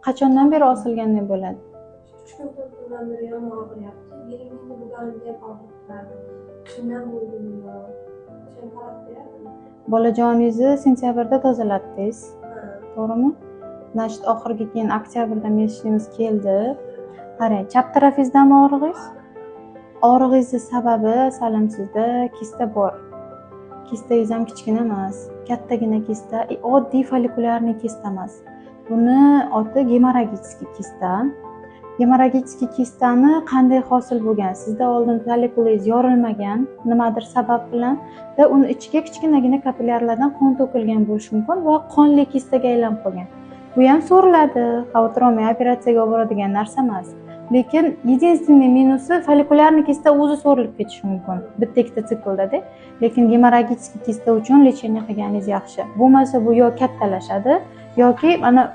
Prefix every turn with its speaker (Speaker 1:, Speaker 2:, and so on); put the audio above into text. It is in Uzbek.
Speaker 1: Qachondan beri osilganday bo'ladi?
Speaker 2: 3 kundan beri yomon og'riyapti. Belimni buganimda ham og'rib turadi. Shundan bo'ldimmi? Sen qarab beradimi?
Speaker 1: Bolajoningizni sentyabrda tozalatdingiz, to'g'rimi? Значит, oxirgi keyin oktyabrda meshingiz keldi. Qarang, chap tarafingizdami og'rig'ingiz? Og'rig'ingizni sababi asalim sizda kista bor. Kistangiz ham kichkina emas, kattagina kista, oddiy follikulyarniy kista emas. Buni oti gemorragический kista. Gemorragический kistani qanday hosil bo'lgan? Sizda oldin follikulingiz yorilmagan, nimadir sabab bilan va uni ichiga kichkinagina kapillyarlardan qon to'kilgan bo'lishi mumkin va qonli kistaga aylanib qolgan. Bu ham so'riladi, xavotir olmang, operatsiyaga olib boradigan narsa emas. Lekin единственный minusi follikulyarniy kista o'zi so'rilib ketishi mumkin. Bitta-ikkita siklda-da. Lekin gemorragический kista uchun lecheniya qilganingiz yaxshi. Bo'lmasa bu yo kattalashadi yoki mana